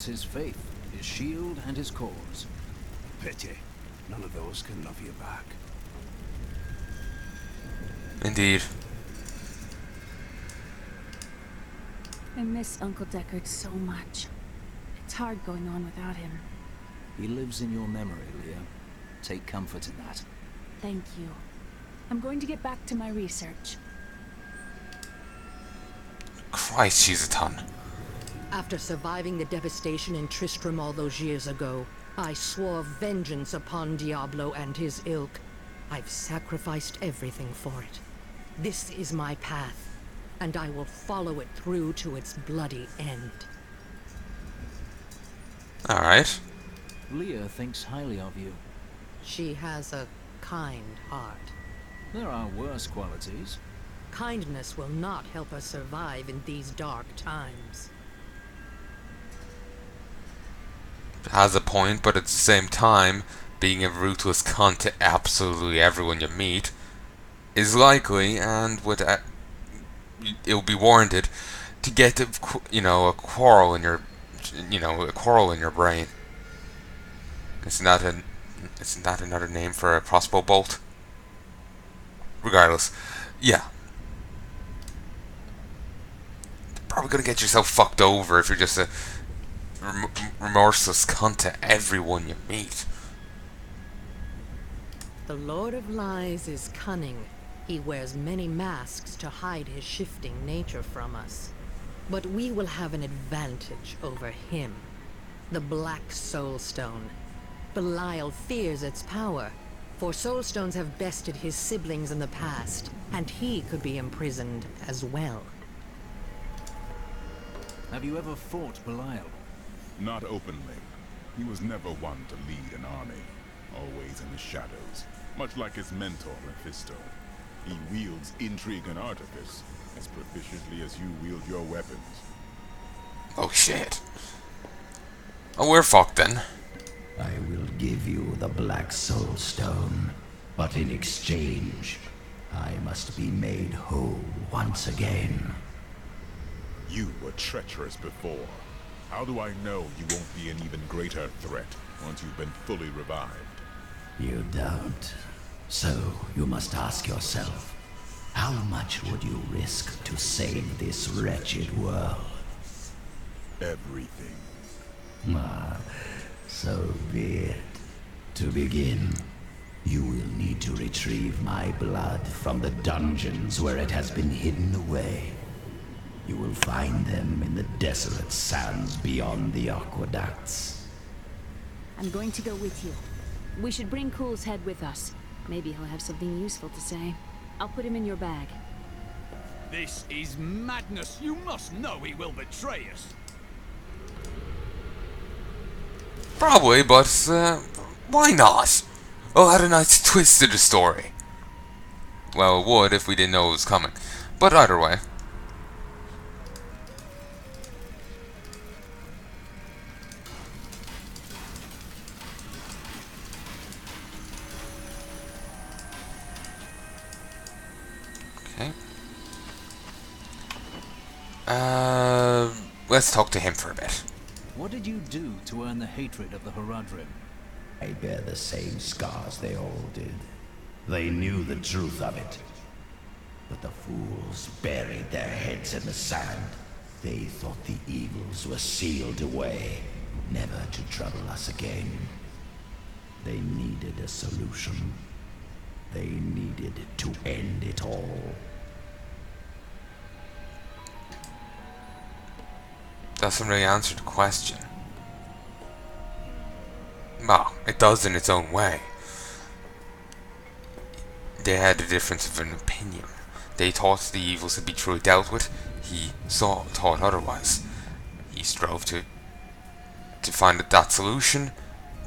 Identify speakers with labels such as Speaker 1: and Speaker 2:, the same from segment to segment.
Speaker 1: his faith, his shield, and his cause.
Speaker 2: Pity. None of those can love you back.
Speaker 3: Indeed.
Speaker 4: I miss Uncle Deckard so much. It's hard going on without him.
Speaker 1: He lives in your memory, Leah. Take comfort in that.
Speaker 4: Thank you. I'm going to get back to my research.
Speaker 3: Christ, she's a ton.
Speaker 5: After surviving the devastation in Tristram all those years ago, I swore vengeance upon Diablo and his ilk. I've sacrificed everything for it. This is my path, and I will follow it through to its bloody end.
Speaker 3: Alright.
Speaker 1: Leah thinks highly of you.
Speaker 5: She has a kind heart.
Speaker 1: There are worse qualities.
Speaker 5: Kindness will not help us survive in these dark times.
Speaker 3: Has a point, but at the same time, being a ruthless cunt to absolutely everyone you meet is likely, and would it'll be warranted to get a quarrel in your brain. Isn't that another name for a crossbow bolt? Regardless, yeah. Probably gonna get yourself fucked over if you're just a remorseless cunt to everyone you meet.
Speaker 5: The Lord of Lies is cunning. He wears many masks to hide his shifting nature from us. But we will have an advantage over him. The Black Soulstone. Belial fears its power, for Soulstones have bested his siblings in the past, and he could be imprisoned as well.
Speaker 1: Have you ever fought Belial?
Speaker 6: Not openly. He was never one to lead an army, always in the shadows, much like his mentor, Mephisto. He wields intrigue and artifice as proficiently as you wield your weapons.
Speaker 3: Oh shit. Oh, we're fucked then.
Speaker 7: I will give you the Black Soulstone, but in exchange, I must be made whole once again.
Speaker 6: You were treacherous before. How do I know you won't be an even greater threat once you've been fully revived?
Speaker 7: You don't. So you must ask yourself, how much would you risk to save this wretched world?
Speaker 6: Everything.
Speaker 7: So be it. To begin, you will need to retrieve my blood from the dungeons where it has been hidden away. You will find them in the desolate sands beyond the aqueducts.
Speaker 4: I'm going to go with you. We should bring Cool's head with us. Maybe he'll have something useful to say. I'll put him in your bag.
Speaker 2: This is madness. You must know he will betray us.
Speaker 3: Probably, but why not? Oh, add a nice twist to the story. Well, it would if we didn't know it was coming. But either way. Okay. Let's talk to him for a bit.
Speaker 1: What did you do to earn the hatred of the Horadrim?
Speaker 7: I bear the same scars they all did. They knew the truth of it. But the fools buried their heads in the sand. They thought the evils were sealed away, never to trouble us again. They needed a solution. They needed to end it all.
Speaker 3: Doesn't really answer the question. Well, it does in its own way. They had a difference of an opinion. They thought the evils had been truly dealt with. He thought otherwise. He strove to find that solution.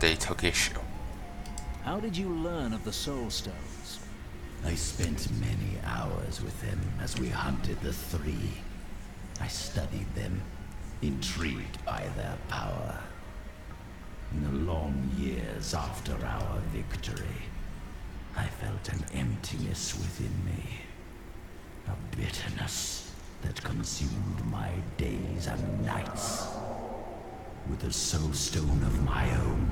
Speaker 3: They took issue.
Speaker 1: How did you learn of the Soul Stones?
Speaker 7: I spent many hours with them as we hunted the three. I studied them, intrigued by their power. In the long years after our victory, I felt an emptiness within me, a bitterness that consumed my days and nights. With a soul stone of my own,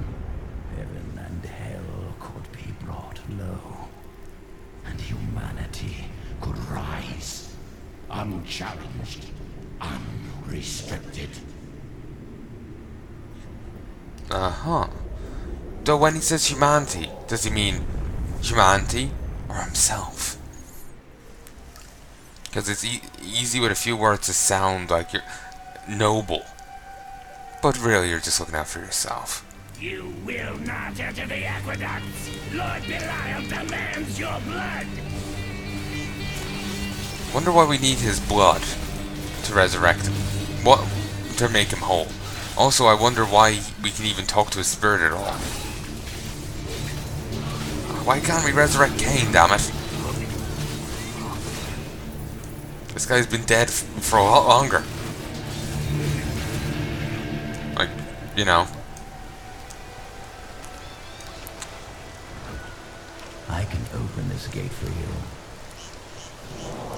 Speaker 7: heaven and hell could be brought low, and humanity could rise, unchallenged, unrestricted.
Speaker 3: Uh-huh. Though when he says humanity, does he mean humanity or himself? Because it's easy with a few words to sound like you're noble. But really, you're just looking out for yourself.
Speaker 7: You will not enter the aqueducts! Lord Belial demands your blood!
Speaker 3: Wonder why we need his blood to resurrect him. What? To make him whole. Also, I wonder why we can even talk to his spirit at all. Why can't we resurrect Cain, damn it? This guy's been dead for a lot longer. Like, you know.
Speaker 7: I can open this gate for you.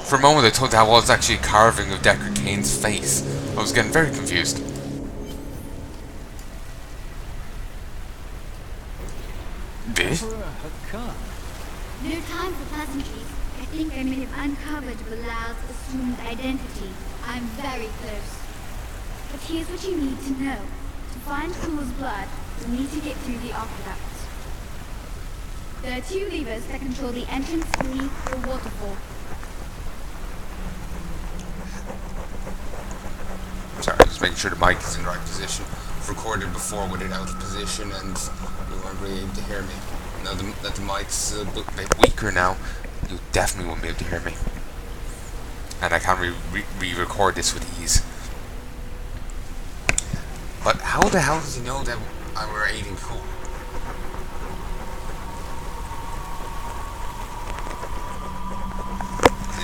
Speaker 3: For a moment I thought that was actually a carving of Deckard Cain's face. I was getting very confused.
Speaker 8: No time for pleasantries. I think I may have uncovered Bilal's assumed identity. I'm very close. But here's what you need to know. To find Cool's blood, you'll need to get through the aqueduct. There are 2 levers that control the entrance to the waterfall.
Speaker 3: Sorry, just making sure the mic is in the right position. I've recorded before with it out of position and you weren't really able to hear me. Now that the mic's a bit weaker now, you definitely won't be able to hear me. And I can't re-record this with ease. But how the hell does he know that we're aiding Cool?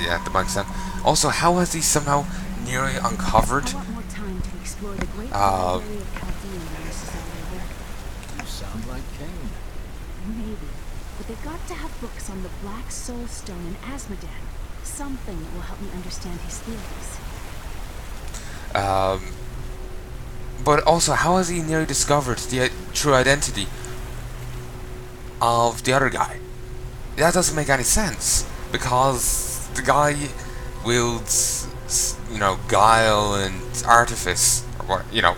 Speaker 3: Yeah, the mic's on. Also, how has he somehow nearly uncovered?
Speaker 4: I want more time to explore the great area of Chaldean where
Speaker 1: You sound like Cain.
Speaker 4: Maybe, but they've got to have books on the Black Soul Stone and Asmodan. Something that will help me understand his theories.
Speaker 3: But also, how has he nearly discovered the true identity of the other guy? That doesn't make any sense, because the guy wields, you know, guile and artifice, or what, you know,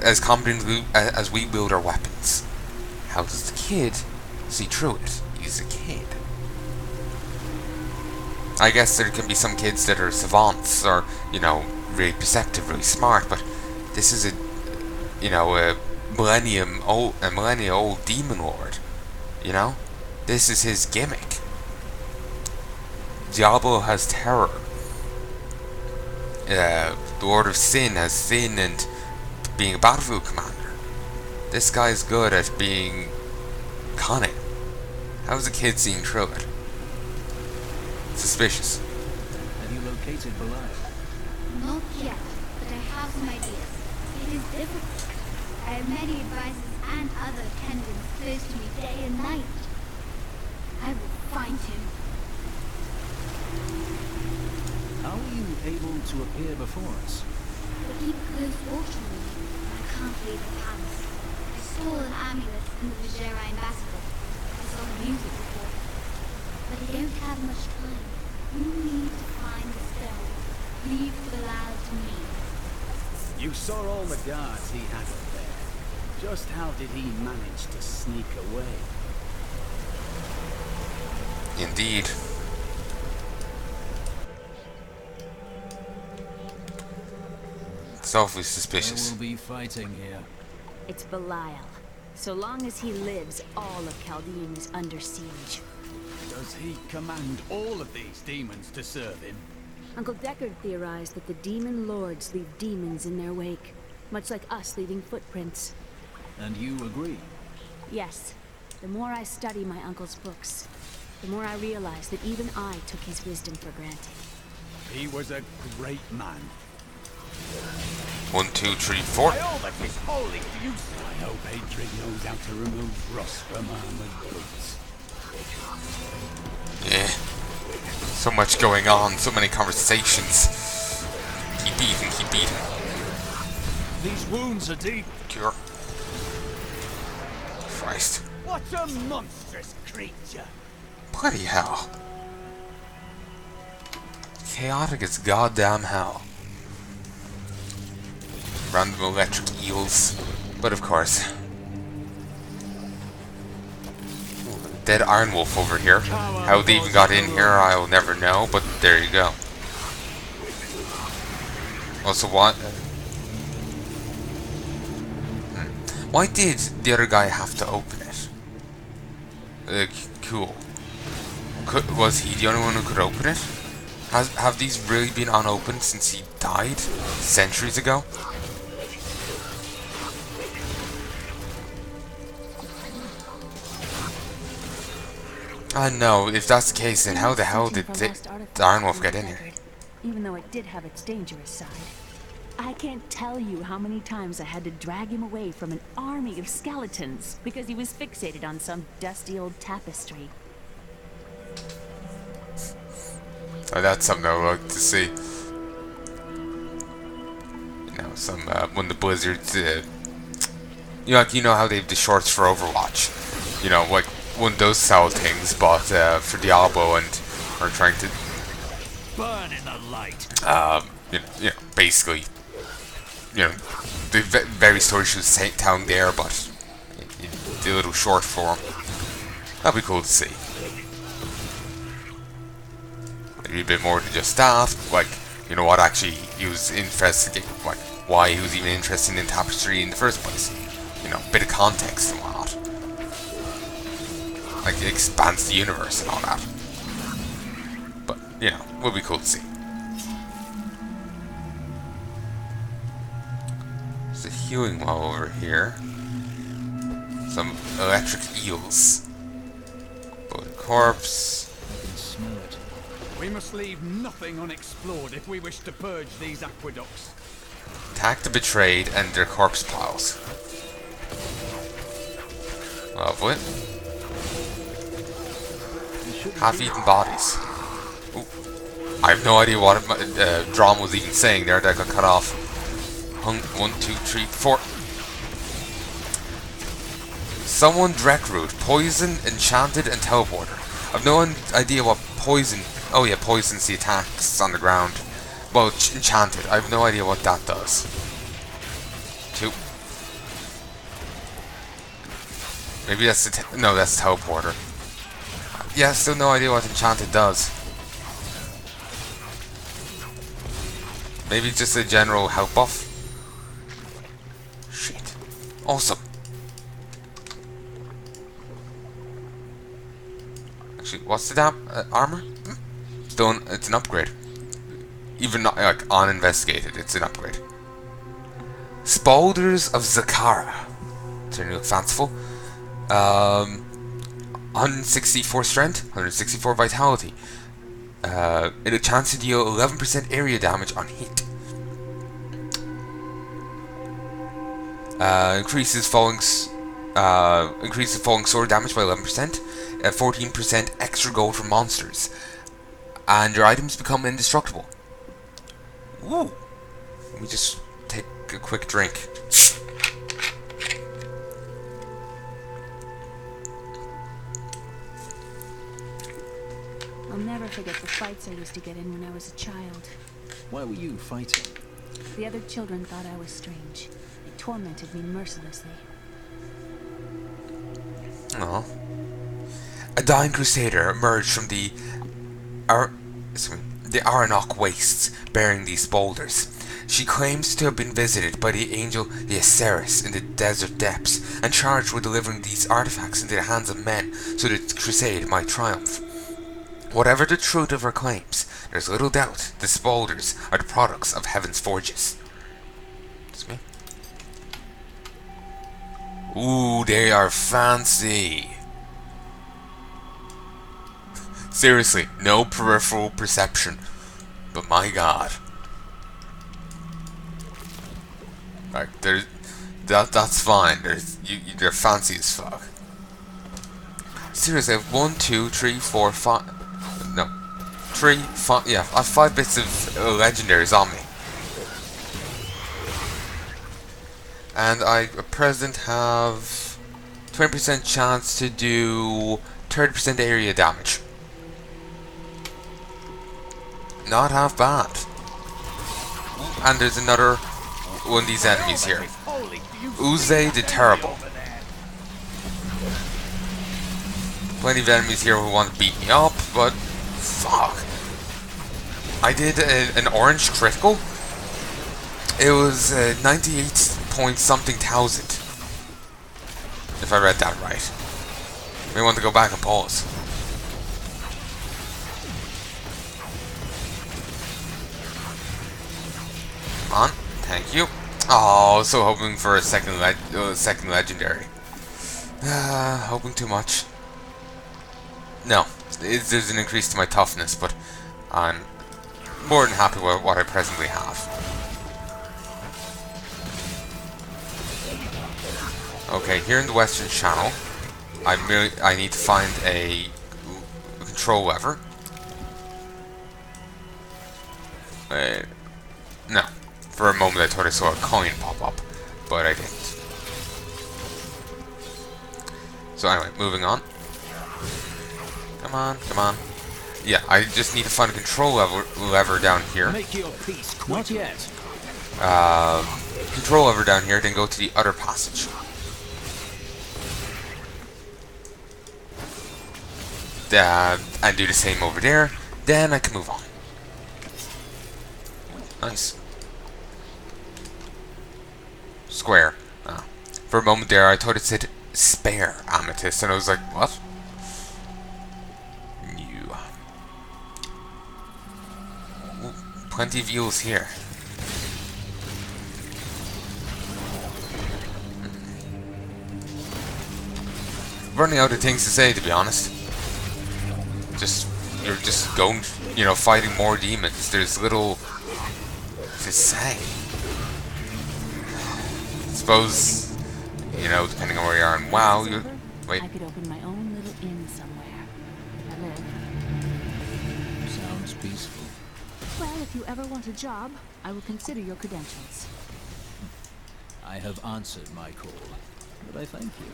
Speaker 3: as competently as we wield our weapons. How does the kid see through it? He's a kid. I guess there can be some kids that are savants, or, you know, really perceptive, really smart, but this is a, you know, a millennia old demon lord, you know? This is his gimmick. Diablo has terror. The Lord of Sin has sin and being a battlefield commander. This guy's good at being cunning. How's a kid seeing through it? Suspicious.
Speaker 1: Have you located Belial?
Speaker 8: Not yet, but I have some ideas. It is difficult. I have many advisors and other attendants close to me day and night. I will find him.
Speaker 1: How are you able to appear before us?
Speaker 8: They keep close watch on me. I can't leave the palace. I stole an amulet from the Vajera ambassador. I saw him use it before. But I don't have much time. You need to find the stone. Leave Bilal to me.
Speaker 2: You saw all the guards he had up there. Just how did he manage to sneak away?
Speaker 3: Indeed. It's awfully suspicious.
Speaker 1: There will be fighting here.
Speaker 4: It's Belial. So long as he lives, all of Chaldean is under siege.
Speaker 2: Does he command all of these demons to serve him?
Speaker 4: Uncle Deckard theorized that the demon lords leave demons in their wake, much like us leaving footprints.
Speaker 1: And you agree?
Speaker 4: Yes. The more I study my uncle's books, the more I realize that even I took his wisdom for granted.
Speaker 2: He was a great man.
Speaker 3: 1, 2, 3, 4.
Speaker 2: By all that is holy to you, I hope Adric knows how to remove rust from armored boots.
Speaker 3: Yeah. So much going on, so many conversations. Keep eating, keep eating.
Speaker 2: These wounds are deep.
Speaker 3: Cure. Christ.
Speaker 2: What a monstrous creature.
Speaker 3: Bloody hell. Chaotic as goddamn hell. Random electric eels. But of course. Ooh, dead iron wolf over here. How they even got in here, I'll never know, but there you go. Also, what? Why did the other guy have to open it? Cool. Was he the only one who could open it? Have these really been unopened since he died centuries ago? No, if that's the case, then how the hell did the Iron Wolf get in here?
Speaker 4: Even though it did have its dangerous side. I can't tell you how many times I had to drag him away from an army of skeletons because he was fixated on some dusty old tapestry.
Speaker 3: Oh, that's something I would like to see. You know, some when the Blizzards, you know how they have the shorts for Overwatch. You know, like one of those style things, but for Diablo, and are trying to
Speaker 2: burn in the light.
Speaker 3: You know, basically, you know, the very story should say down there, but the little short form. That'd be cool to see. Maybe a bit more than just that, like, you know what, actually, he was investigating, like, why he was even interested in tapestry in the first place. You know, a bit of context and whatnot. Like, it expands the universe and all that. But, you know, would be cool to see. There's a healing wall over here. Some electric eels. Bullet corpse.
Speaker 1: I can smell it.
Speaker 2: We must leave nothing unexplored if we wish to purge these aqueducts.
Speaker 3: Attack the betrayed and their corpse piles. Lovely. Half-eaten bodies. Ooh. I have no idea what Drum was even saying there. That got cut off. 1, 2, 3, 4. Someone direct route. Poison, enchanted, and teleporter. I've no idea what poison. Oh yeah, poison's the attacks on the ground. Well, enchanted. I have no idea what that does. 2. Maybe that's the no, that's teleporter. Yeah, still no idea what enchanted does. Maybe just a general health buff. Shit. Awesome. Actually, what's the armor? Still, it's an upgrade. Even not like uninvestigated, it's an upgrade. Spaulders of Zakara. Turning to look fanciful. 164 strength, 164 vitality. It a chance to deal 11% area damage on hit. Increases falling sword damage by 11%. 14% extra gold for monsters. And your items become indestructible. Woo! Let me just take a quick drink.
Speaker 4: I'll never forget the fights I used to get in when I was a child.
Speaker 1: Why were you fighting?
Speaker 4: The other children thought I was strange. They tormented me mercilessly.
Speaker 3: Oh. A dying crusader emerged from the Aranok wastes, bearing these boulders. She claims to have been visited by the angel the Aceris in the desert depths, and charged with delivering these artifacts into the hands of men so that the crusade might triumph. Whatever the truth of her claims, there's little doubt the boulders are the products of Heaven's forges. That's me. Ooh, they are fancy. Seriously, no peripheral perception. But my god. Like, that's fine. They're fancy as fuck. Seriously, I have 1, 2, 3, 4, 5. No. 3, 5. Yeah, I have 5 bits of legendaries on me. And I at present have 20% chance to do 30% area damage. Not half bad. And there's another one of these enemies here. Uze the Terrible. Plenty of enemies here who want to beat me up, but fuck. I did an orange critical. It was 98 point something thousand. If I read that right. May want to go back and pause. Come on, thank you. Oh, so hoping for a second legendary. Hoping too much. No, there's an increase to my toughness, but I'm more than happy with what I presently have. Okay, here in the Western Channel, I need to find a control lever. No. For a moment I thought I saw a coin pop up, but I didn't. So anyway, moving on. Come on, come on. Yeah, I just need to find a control lever down here.
Speaker 2: Make your peace quick. Not yet.
Speaker 3: Control lever down here, then go to the other passage. And do the same over there. Then I can move on. Nice. Square. For a moment there, I thought it said spare amethyst, and I was like, what? New. Ooh, plenty of views here. Running out of things to say, to be honest. You're just going, fighting more demons. There's little to say. I suppose, depending on where you are in WoW, wait.
Speaker 4: I could open my own little inn somewhere. I live.
Speaker 1: Sounds peaceful.
Speaker 4: Well, if you ever want a job, I will consider your credentials.
Speaker 1: I have answered my call, but I thank you.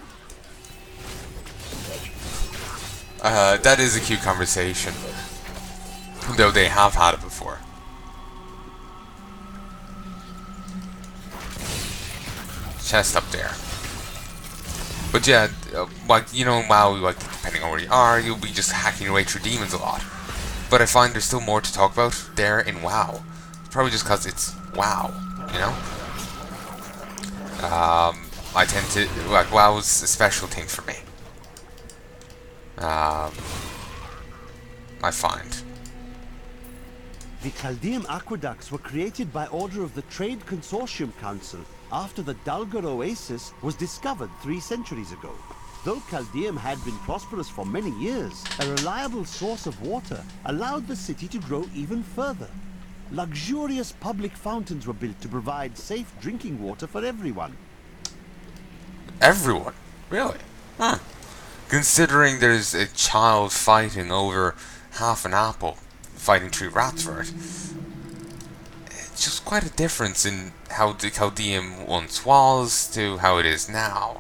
Speaker 3: That is a cute conversation. Though they have had it before. Chest up there. But yeah, WoW, depending on where you are, you'll be just hacking your way through demons a lot. But I find there's still more to talk about there in WoW. Probably just because it's WoW, I tend to, WoW's a special thing for me. I find.
Speaker 9: The Chaldean aqueducts were created by order of the Trade Consortium Council after the Dalgar Oasis was discovered 3 centuries ago. Though Chaldeum had been prosperous for many years, a reliable source of water allowed the city to grow even further. Luxurious public fountains were built to provide safe drinking water for everyone.
Speaker 3: Everyone? Really? Huh. Considering there's a child fighting over half an apple, fighting 3 rats for it. It's just quite a difference in how the Chaldeum once was to how it is now.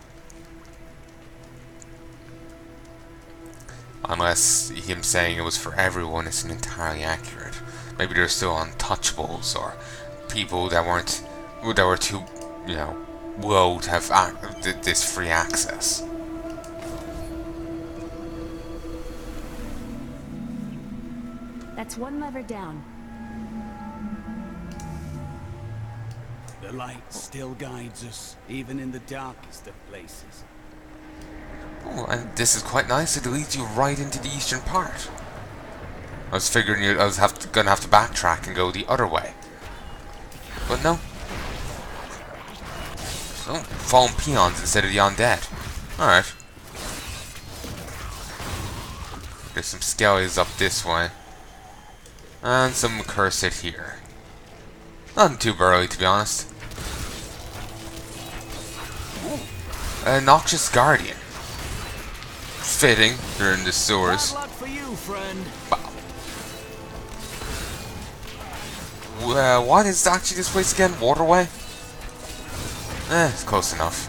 Speaker 3: Unless him saying it was for everyone isn't entirely accurate. Maybe there's still untouchables or people that were too, low to have this free access.
Speaker 4: That's one lever down.
Speaker 2: The light still guides us, even in the darkest of places.
Speaker 3: Oh, and this is quite nice. It leads you right into the eastern part. I was figuring I was gonna have to backtrack and go the other way. But no. Oh, fallen peons instead of the undead. Alright. There's some skellies up this way. And some cursed here. Nothing too burly, to be honest. A Noxious Guardian. Fitting, they're in the sewers.
Speaker 2: Bad luck for you, friend.
Speaker 3: What is actually this place again? Waterway? It's close enough.